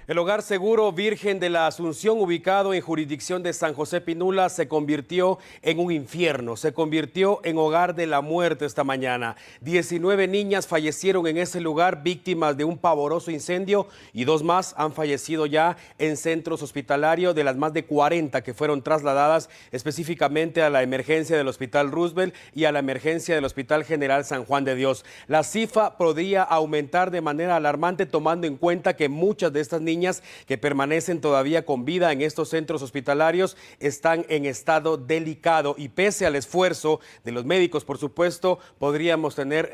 El Hogar Seguro Virgen de la Asunción, ubicado en jurisdicción de San José Pinula, se convirtió en un infierno, se convirtió en hogar de la muerte esta mañana. 19 niñas fallecieron en ese lugar, víctimas de un pavoroso incendio, y 2 más han fallecido ya en centros hospitalarios, de las más de 40 que fueron trasladadas específicamente a la emergencia del Hospital Roosevelt y a la emergencia del Hospital General San Juan de Dios. La cifra podría aumentar de manera alarmante, tomando en cuenta que muchas de estas niñas que permanecen todavía con vida en estos centros hospitalarios están en estado delicado, y pese al esfuerzo de los médicos, por supuesto, podríamos tener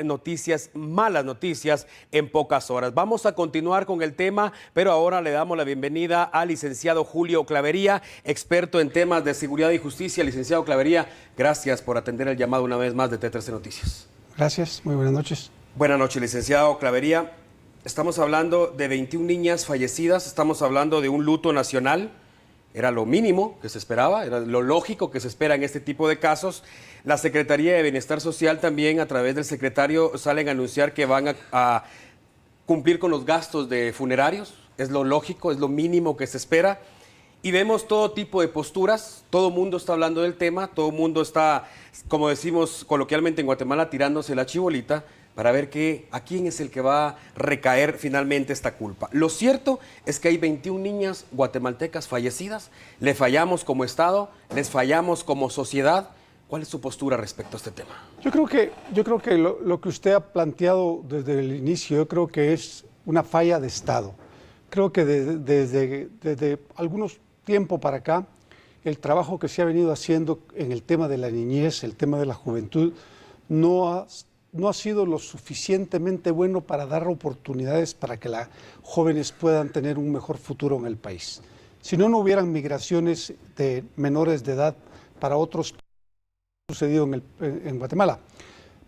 malas noticias en pocas horas. Vamos a continuar con el tema, pero ahora le damos la bienvenida al licenciado Julio Clavería, experto en temas de seguridad y justicia. Licenciado Clavería, gracias por atender el llamado una vez más de T13 Noticias. Gracias, muy buenas noches. Buenas noches, licenciado Clavería. Estamos hablando de 21 niñas fallecidas, estamos hablando de un luto nacional. Era lo mínimo que se esperaba, era lo lógico que se espera en este tipo de casos. La Secretaría de Bienestar Social también, a través del secretario, salen a anunciar que van a cumplir con los gastos de funerarios. Es lo lógico, es lo mínimo que se espera. Y vemos todo tipo de posturas, todo el mundo está hablando del tema, todo el mundo está, como decimos coloquialmente en Guatemala, tirándose la chibolita para ver a quién es el que va a recaer finalmente esta culpa. Lo cierto es que hay 21 niñas guatemaltecas fallecidas. Le fallamos como Estado, les fallamos como sociedad. ¿Cuál es su postura respecto a este tema? Yo creo que lo que usted ha planteado desde el inicio, yo creo que es una falla de Estado. Creo que desde algunos tiempo para acá, el trabajo que se ha venido haciendo en el tema de la niñez, el tema de la juventud, no ha sido lo suficientemente bueno para dar oportunidades para que las jóvenes puedan tener un mejor futuro en el país. Si no, no hubieran migraciones de menores de edad para otros sucedido en Guatemala.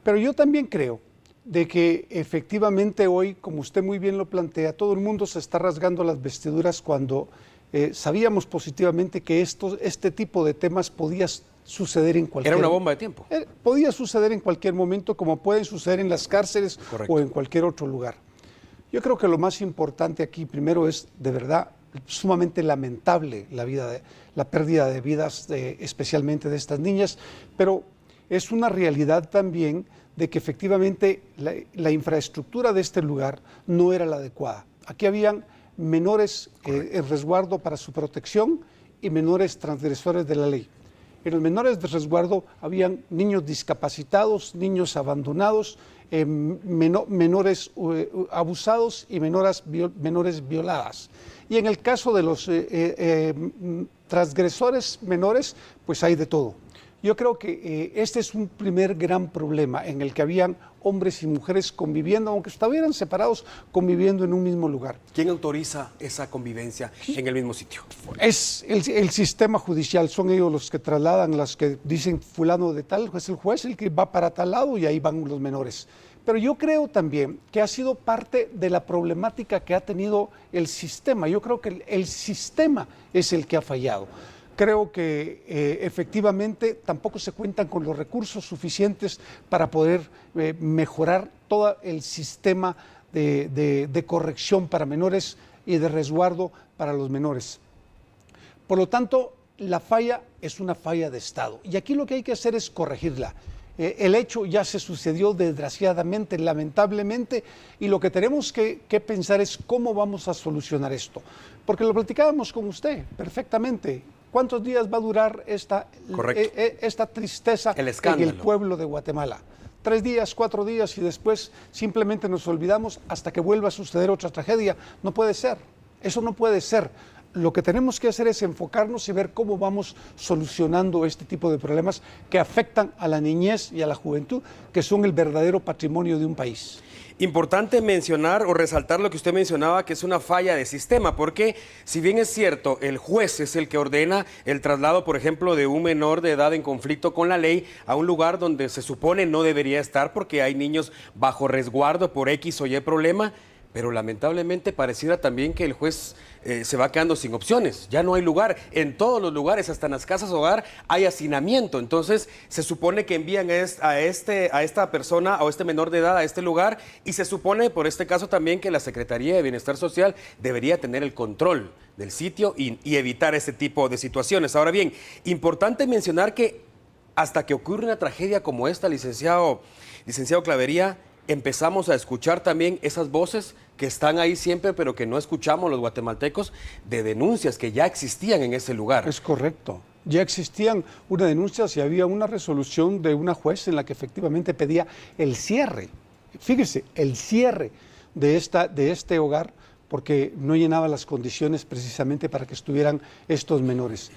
Pero yo también creo de que efectivamente hoy, como usted muy bien lo plantea, todo el mundo se está rasgando las vestiduras cuando sabíamos positivamente que este tipo de temas podía suceder en cualquier momento. Era una bomba de tiempo. Podía suceder en cualquier momento, como pueden suceder en las cárceles. Correcto. O en cualquier otro lugar. Yo creo que lo más importante aquí primero es, de verdad, sumamente lamentable la pérdida de vidas, especialmente de estas niñas, pero es una realidad también de que efectivamente la infraestructura de este lugar no era la adecuada. Aquí habían menores en resguardo para su protección y menores transgresores de la ley. En los menores de resguardo habían niños discapacitados, niños abandonados, menores abusados y menores violadas. Y en el caso de los transgresores menores, pues hay de todo. Yo creo que este es un primer gran problema en el que habían hombres y mujeres conviviendo, aunque estuvieran separados, conviviendo en un mismo lugar. ¿Quién autoriza esa convivencia en el mismo sitio? Es el sistema judicial, son ellos los que trasladan, las que dicen fulano de tal, es el juez el que va para tal lado y ahí van los menores. Pero yo creo también que ha sido parte de la problemática que ha tenido el sistema. Yo creo que el sistema es el que ha fallado. Creo que efectivamente tampoco se cuentan con los recursos suficientes para poder mejorar todo el sistema de corrección para menores y de resguardo para los menores. Por lo tanto, la falla es una falla de Estado y aquí lo que hay que hacer es corregirla. El hecho ya se sucedió desgraciadamente, lamentablemente, y lo que tenemos que pensar es cómo vamos a solucionar esto. Porque lo platicábamos con usted perfectamente. ¿Cuántos días va a durar esta tristeza en el pueblo de Guatemala? 3 días, 4 días y después simplemente nos olvidamos hasta que vuelva a suceder otra tragedia. No puede ser, eso no puede ser. Lo que tenemos que hacer es enfocarnos y ver cómo vamos solucionando este tipo de problemas que afectan a la niñez y a la juventud, que son el verdadero patrimonio de un país. Importante mencionar o resaltar lo que usted mencionaba, que es una falla de sistema, porque si bien es cierto, el juez es el que ordena el traslado, por ejemplo, de un menor de edad en conflicto con la ley a un lugar donde se supone no debería estar porque hay niños bajo resguardo por X o Y problema, Pero lamentablemente pareciera también que el juez se va quedando sin opciones. Ya no hay lugar. En todos los lugares, hasta en las casas hogar, hay hacinamiento. Entonces, se supone que envían a esta persona o este menor de edad a este lugar, y se supone, por este caso también, que la Secretaría de Bienestar Social debería tener el control del sitio y evitar ese tipo de situaciones. Ahora bien, importante mencionar que hasta que ocurre una tragedia como esta, licenciado Clavería, empezamos a escuchar también esas voces que están ahí siempre, pero que no escuchamos los guatemaltecos, de denuncias que ya existían en ese lugar. Es correcto. Ya existían una denuncia y había una resolución de una juez en la que efectivamente pedía el cierre. Fíjese, el cierre de este hogar, porque no llenaba las condiciones precisamente para que estuvieran estos menores.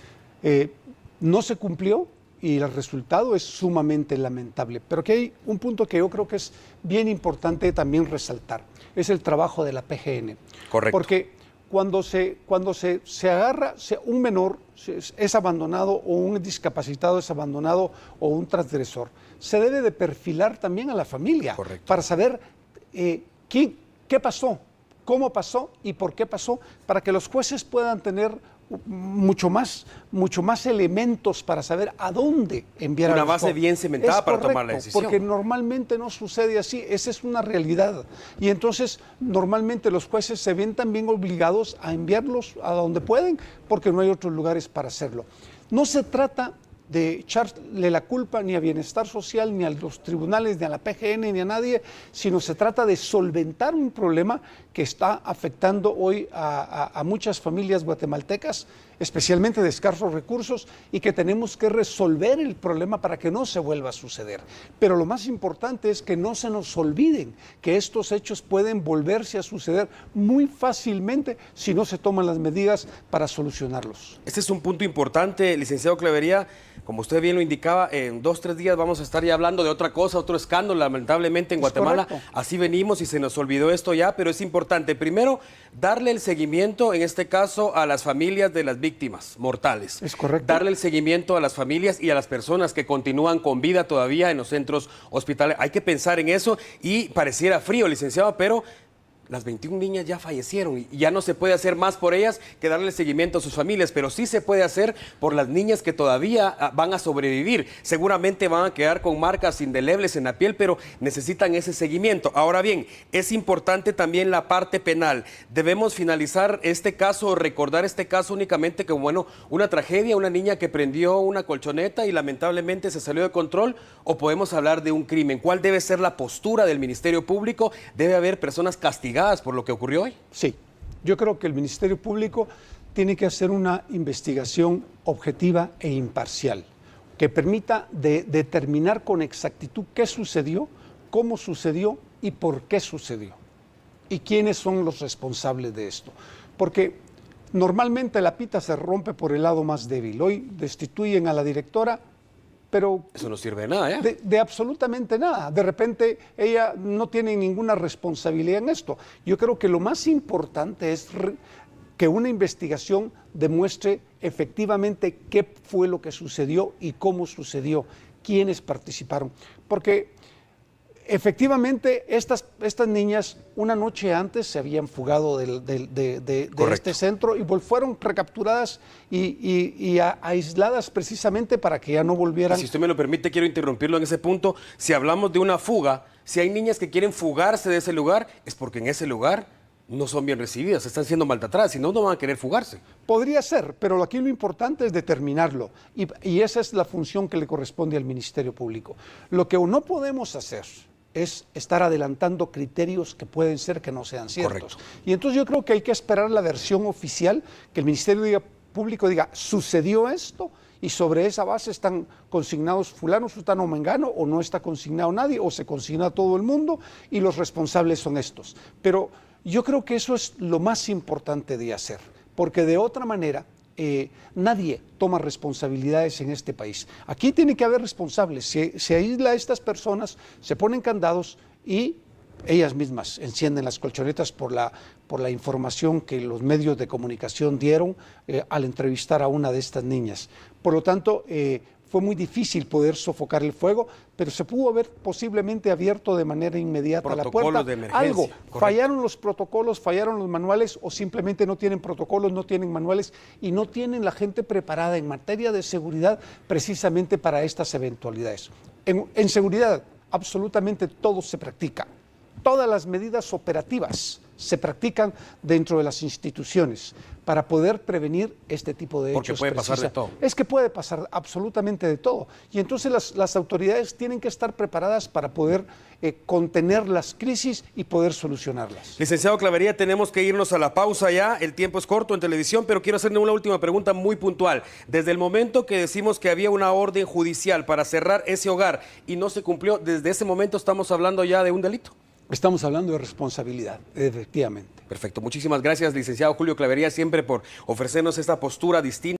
No se cumplió y el resultado es sumamente lamentable. Pero aquí hay un punto que yo creo que es bien importante también resaltar, es el trabajo de la PGN. Correcto. Porque cuando se agarra, un menor es abandonado, o un discapacitado es abandonado, o un transgresor, se debe de perfilar también a la familia. Correcto. Para saber qué pasó, cómo pasó y por qué pasó, para que los jueces puedan tener mucho más elementos para saber a dónde enviar a los base bien cimentada para tomar la decisión. Porque normalmente no sucede así, esa es una realidad. Y entonces normalmente los jueces se ven también obligados a enviarlos a donde pueden, porque no hay otros lugares para hacerlo. No se trata de echarle la culpa ni a Bienestar Social, ni a los tribunales, ni a la PGN, ni a nadie, sino se trata de solventar un problema que está afectando hoy a muchas familias guatemaltecas, especialmente de escasos recursos, y que tenemos que resolver el problema para que no se vuelva a suceder. Pero lo más importante es que no se nos olviden que estos hechos pueden volverse a suceder muy fácilmente si no se toman las medidas para solucionarlos. Este es un punto importante, licenciado Clavería. Como usted bien lo indicaba, en 2 o 3 días vamos a estar ya hablando de otra cosa, otro escándalo, lamentablemente en Guatemala. Correcto. Así venimos y se nos olvidó esto ya, pero es importante, primero, darle el seguimiento, en este caso, a las familias de las víctimas mortales. Es correcto. Darle el seguimiento a las familias y a las personas que continúan con vida todavía en los centros hospitalarios. Hay que pensar en eso, y pareciera frío, licenciado, pero las 21 niñas ya fallecieron y ya no se puede hacer más por ellas que darle seguimiento a sus familias, pero sí se puede hacer por las niñas que todavía van a sobrevivir. Seguramente van a quedar con marcas indelebles en la piel, pero necesitan ese seguimiento. Ahora bien, es importante también la parte penal. Debemos finalizar este caso, recordar este caso únicamente como, bueno, una tragedia, una niña que prendió una colchoneta y lamentablemente se salió de control, o podemos hablar de un crimen. ¿Cuál debe ser la postura del Ministerio Público? ¿Debe haber personas castigadas por lo que ocurrió hoy? Sí, yo creo que el Ministerio Público tiene que hacer una investigación objetiva e imparcial que permita determinar con exactitud qué sucedió, cómo sucedió y por qué sucedió, y quiénes son los responsables de esto. Porque normalmente la pita se rompe por el lado más débil. Hoy destituyen a la directora, pero eso no sirve de nada, ¿eh? De absolutamente nada. De repente ella no tiene ninguna responsabilidad en esto. Yo creo que lo más importante es que una investigación demuestre efectivamente qué fue lo que sucedió y cómo sucedió, quiénes participaron. Porque efectivamente estas niñas una noche antes se habían fugado de este centro y fueron recapturadas y aisladas precisamente para que ya no volvieran. Si usted me lo permite, quiero interrumpirlo en ese punto. Si hablamos de una fuga, si hay niñas que quieren fugarse de ese lugar, es porque en ese lugar no son bien recibidas, están siendo maltratadas, si no, no van a querer fugarse. Podría ser, pero aquí lo importante es determinarlo, y esa es la función que le corresponde al Ministerio Público. Lo que no podemos hacer es estar adelantando criterios que pueden ser que no sean ciertos. Correcto. Y entonces yo creo que hay que esperar la versión oficial, que el Ministerio Público diga, sucedió esto, y sobre esa base están consignados fulano, sutano o mengano, o no está consignado nadie, o se consigna a todo el mundo, y los responsables son estos. Pero yo creo que eso es lo más importante de hacer, porque de otra manera nadie toma responsabilidades en este país. Aquí tiene que haber responsables. Se aísla a estas personas, se ponen candados y ellas mismas encienden las colchonetas por la información que los medios de comunicación dieron al entrevistar a una de estas niñas. Por lo tanto, fue muy difícil poder sofocar el fuego, pero se pudo haber posiblemente abierto de manera inmediata la Protocolos puerta. de emergencia, Algo, correcto. fallaron los protocolos, fallaron los manuales o simplemente no tienen protocolos, no tienen manuales y no tienen la gente preparada en materia de seguridad precisamente para estas eventualidades. En seguridad, absolutamente todo se practica. Todas las medidas operativas se practican dentro de las instituciones para poder prevenir este tipo de hechos. Porque puede pasar de todo. Es que puede pasar absolutamente de todo. Y entonces las autoridades tienen que estar preparadas para poder contener las crisis y poder solucionarlas. Licenciado Clavería, tenemos que irnos a la pausa ya, el tiempo es corto en televisión, pero quiero hacerle una última pregunta muy puntual. Desde el momento que decimos que había una orden judicial para cerrar ese hogar y no se cumplió, desde ese momento estamos hablando ya de un delito. Estamos hablando de responsabilidad, efectivamente. Perfecto, muchísimas gracias, licenciado Julio Clavería, siempre por ofrecernos esta postura distinta.